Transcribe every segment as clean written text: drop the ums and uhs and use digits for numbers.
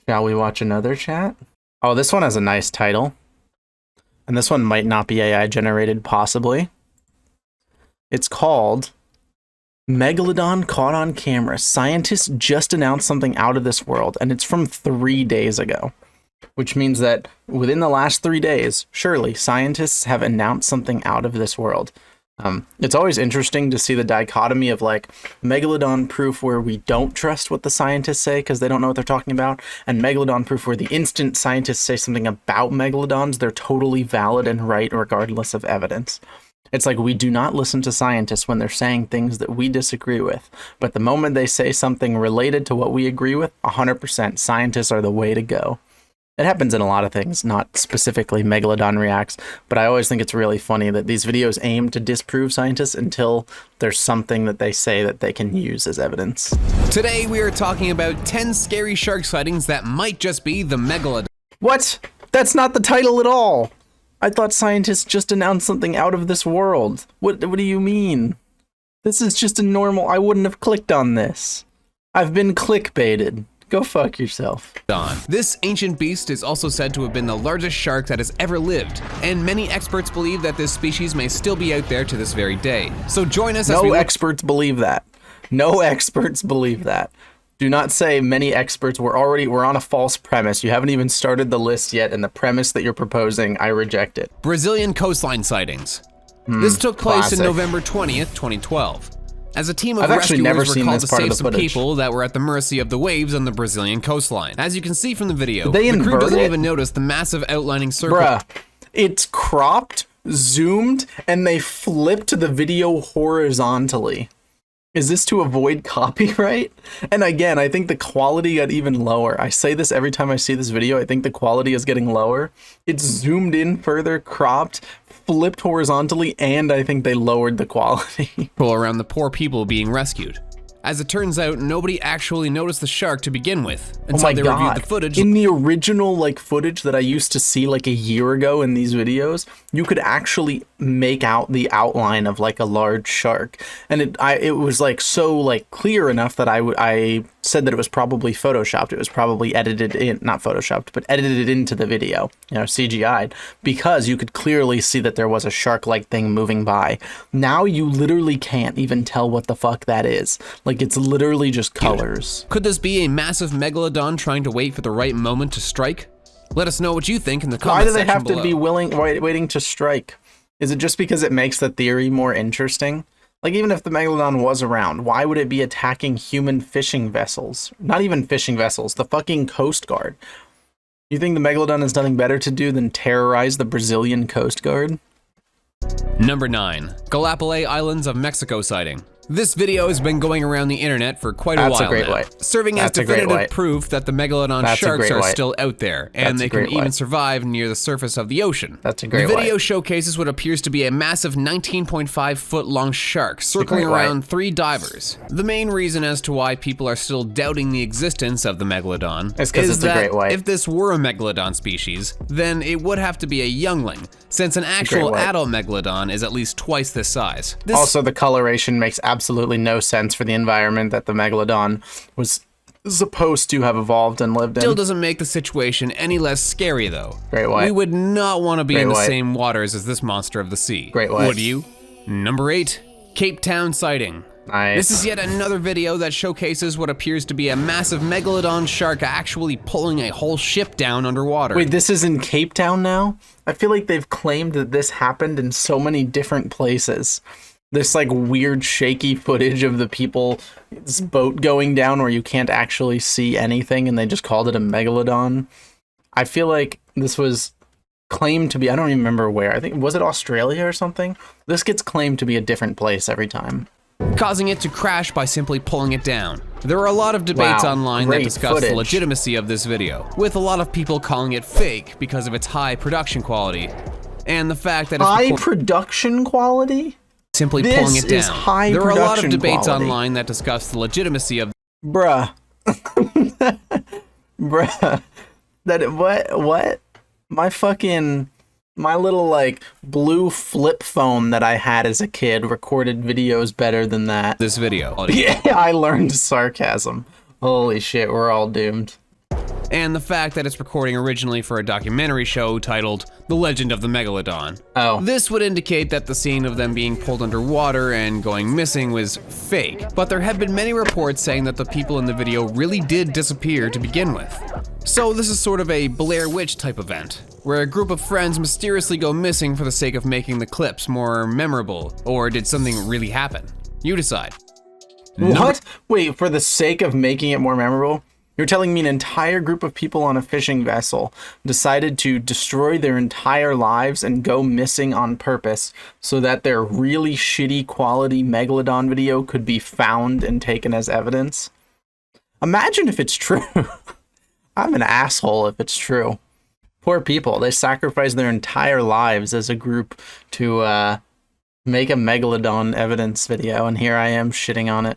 Shall we watch another, chat? Oh, this one has a nice title. And this one might not be AI generated, possibly. It's called Megalodon Caught on Camera. Scientists just announced something out of this world, and it's from 3 days ago. Which means that within the last 3 days, surely, scientists have announced something out of this world. It's always interesting to see the dichotomy of like Megalodon proof where we don't trust what the scientists say because they don't know what they're talking about, and Megalodon proof where the instant scientists say something about Megalodons, they're totally valid and right regardless of evidence. It's like we do not listen to scientists when they're saying things that we disagree with, but the moment they say something related to what we agree with, 100% scientists are the way to go. It happens in a lot of things, not specifically Megalodon reacts, but I always think it's really funny that these videos aim to disprove scientists until there's something that they say that they can use as evidence. Today we are talking about 10 scary shark sightings that might just be the Megalodon. What? That's not the title at all! I thought scientists just announced something out of this world. What do you mean? This is just a normal... I wouldn't have clicked on this. I've been clickbaited. Go fuck yourself. This ancient beast is also said to have been the largest shark that has ever lived, and many experts believe that this species may still be out there to this very day. So join us as No experts believe that. No experts believe that. Do not say many experts. We're on a false premise. You haven't even started the list yet, and the premise that you're proposing, I reject it. Brazilian coastline sightings. This took place classic. in November 20th, 2012. As a team of I've actually never rescuers were seen called this to part of save the some footage. people that were at the mercy of the waves on the Brazilian coastline. As you can see from the video, Did they the crew invert doesn't it? even notice the massive outlining circle. Bruh, it's cropped, zoomed, and they flipped the video horizontally. Is this to avoid copyright? And again, I think the quality got even lower. I say this every time I see this video. I think the quality is getting lower. It's zoomed in further, cropped, flipped horizontally, and I think they lowered the quality. Around the poor people being rescued. As it turns out, nobody actually noticed the shark to begin with until they reviewed the footage. In the original footage that I used to see a year ago in these videos, you could actually make out the outline of a large shark, and it was so clear enough that I said that it was probably photoshopped. It was probably edited in, not photoshopped, but edited into the video, CGI'd, because you could clearly see that there was a shark-like thing moving by. Now you literally can't even tell what the fuck that is. It's literally just colors. Could this be a massive megalodon trying to wait for the right moment to strike? Let us know what you think in the comment section below. Why do they have to be waiting to strike? Is it just because it makes the theory more interesting? Even if the Megalodon was around, why would it be attacking human fishing vessels? Not even fishing vessels, the fucking Coast Guard. You think the Megalodon has nothing better to do than terrorize the Brazilian Coast Guard? Number 9. Galapagos Islands of Mexico sighting. This video has been going around the internet for quite a while now, serving as definitive proof that the Megalodon sharks are still out there, and they can even survive near the surface of the ocean. That's a great The video showcases what appears to be a massive 19.5-foot-long shark circling around 3 divers. The main reason as to why people are still doubting the existence of the Megalodon is that if this were a Megalodon species, then it would have to be a youngling, since an actual adult Megalodon is at least twice this size. Also, the coloration makes absolutely no sense for the environment that the Megalodon was supposed to have evolved and lived in. Still doesn't make the situation any less scary though. Great white. We would not want to be in the same waters as this monster of the sea. Great white. Would you? Number 8, Cape Town sighting. Nice. This is yet another video that showcases what appears to be a massive Megalodon shark actually pulling a whole ship down underwater. Wait, this is in Cape Town now? I feel like they've claimed that this happened in so many different places. This weird shaky footage of the people's boat going down where you can't actually see anything, and they just called it a Megalodon. I feel like this was claimed to be, I don't even remember where. I think, was it Australia or something? This gets claimed to be a different place every time. Causing it to crash by simply pulling it down. There are a lot of debates online that discuss the legitimacy of this video, with a lot of people calling it fake because of its high production quality, and the fact that it's high production quality? Simply pulling it down. There are a lot of debates online that discuss the legitimacy of... Bruh. Bruh. What? My little, blue flip phone that I had as a kid recorded videos better than that. This video. Yeah, I learned sarcasm. Holy shit, we're all doomed. and the fact that it's recording originally for a documentary show titled The Legend of the Megalodon. Oh. This would indicate that the scene of them being pulled underwater and going missing was fake, but there have been many reports saying that the people in the video really did disappear to begin with. So this is sort of a Blair Witch type event, where a group of friends mysteriously go missing for the sake of making the clips more memorable, or did something really happen? You decide. What? Wait, for the sake of making it more memorable? You're telling me an entire group of people on a fishing vessel decided to destroy their entire lives and go missing on purpose so that their really shitty quality Megalodon video could be found and taken as evidence? Imagine if it's true. I'm an asshole if it's true. Poor people. They sacrificed their entire lives as a group to make a Megalodon evidence video, and here I am shitting on it.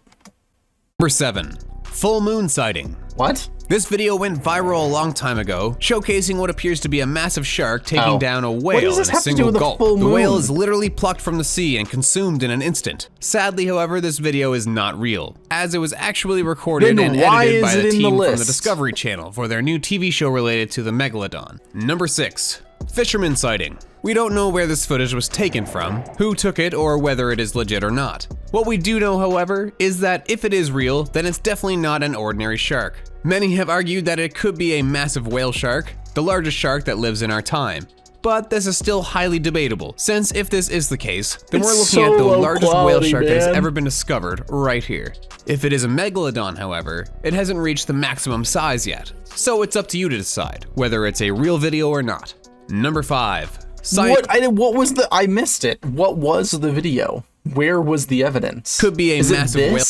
Number 7. Full moon sighting. What? This video went viral a long time ago, showcasing what appears to be a massive shark taking down a whale in a single gulp. The whale is literally plucked from the sea and consumed in an instant. Sadly, however, this video is not real, as it was actually recorded and edited by the team from the Discovery Channel for their new TV show related to the Megalodon. Number 6. Fisherman sighting. We don't know where this footage was taken from, who took it, or whether it is legit or not. What we do know, however, is that if it is real, then it's definitely not an ordinary shark. Many have argued that it could be a massive whale shark, the largest shark that lives in our time. But this is still highly debatable, since if this is the case, then we're looking at the largest whale shark that has ever been discovered right here. If it is a Megalodon, however, it hasn't reached the maximum size yet. So it's up to you to decide whether it's a real video or not. Number 5. What was the? I missed it. What was the video? Where was the evidence? Could be a massive whale.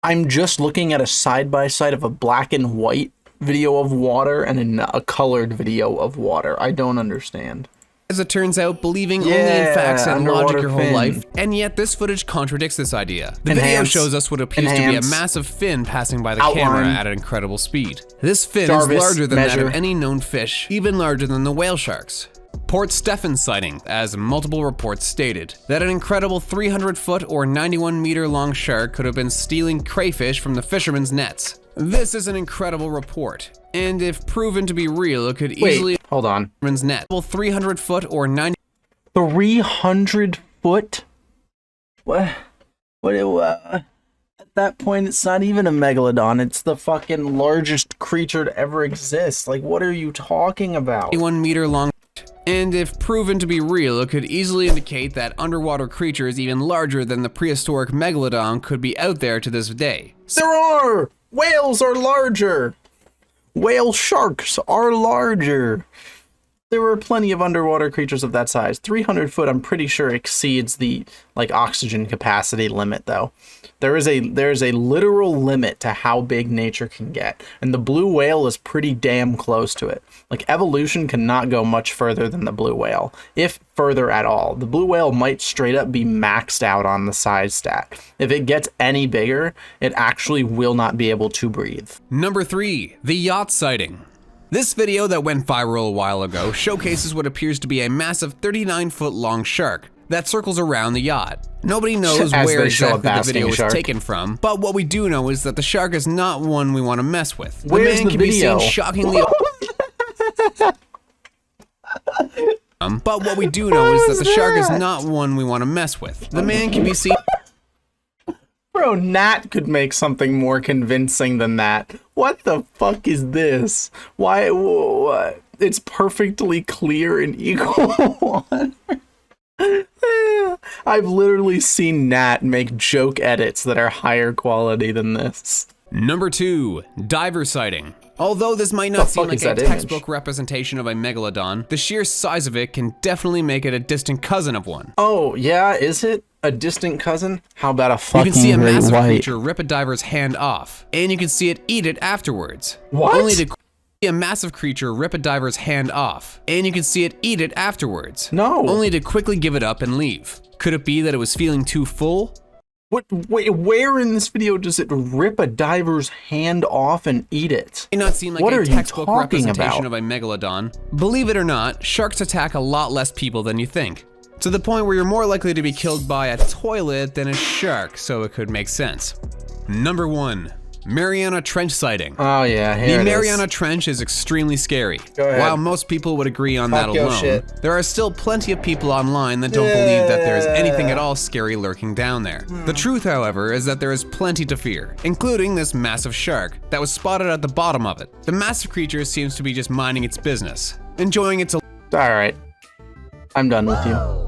I'm just looking at a side-by-side of a black and white video of water and a colored video of water. I don't understand. As it turns out, believing only in facts and logic your whole life, and yet this footage contradicts this idea. The video shows us what appears to be a massive fin passing by the camera at an incredible speed. This fin is larger than that of any known fish, even larger than the whale sharks. Port Stephen sighting, as multiple reports stated, that an incredible 300-foot or 91-meter long shark could have been stealing crayfish from the fishermen's nets. This is an incredible report, and if proven to be real, it could easily hold on. Fishermen's net. 300-foot or 300 foot? What? At that point, it's not even a Megalodon. It's the fucking largest creature to ever exist. Like, what are you talking about? 1-meter long. And if proven to be real, it could easily indicate that underwater creatures even larger than the prehistoric Megalodon could be out there to this day. There are! Whales are larger! Whale sharks are larger! There were plenty of underwater creatures of that size. 300 foot, I'm pretty sure, exceeds the oxygen capacity limit, though. There is a literal limit to how big nature can get, and the blue whale is pretty damn close to it. Like, evolution cannot go much further than the blue whale, if further at all. The blue whale might straight up be maxed out on the size stat. If it gets any bigger, it actually will not be able to breathe. Number 3, the yacht sighting. This video that went viral a while ago showcases what appears to be a massive 39-foot long shark that circles around the yacht. Nobody knows where exactly the video was taken from, but what we do know is that the shark is not one we want to mess with. The man can be seen shockingly but what we do know is that the shark is not one we want to mess with. The man can be seen. Bro, Nat could make something more convincing than that. What the fuck is this? Why? What? It's perfectly clear and equal. I've literally seen Nat make joke edits that are higher quality than this. Number 2, diver sighting. Although this might not seem like a textbook representation of a Megalodon, the sheer size of it can definitely make it a distant cousin of one. Oh, yeah, is it? A distant cousin? How about a fucking You can see a massive creature rip a diver's hand off, and you can see it eat it afterwards. What? Only to see a massive creature rip a diver's hand off, and you can see it eat it afterwards. No. Only to quickly give it up and leave. Could it be that it was feeling too full? What? Wait, where in this video does it rip a diver's hand off and eat it? It may not seem like a textbook representation of a Megalodon. Believe it or not, sharks attack a lot less people than you think. To the point where you're more likely to be killed by a toilet than a shark, so it could make sense. Number 1, Mariana Trench sighting. Oh yeah, here The it Mariana is. Trench is extremely scary. Go ahead. While most people would agree on that your alone, shit. there are still plenty of people online that don't believe that there is anything at all scary lurking down there. The truth, however, is that there is plenty to fear, including this massive shark that was spotted at the bottom of it. The massive creature seems to be just minding its business, enjoying its... All right, I'm done with you.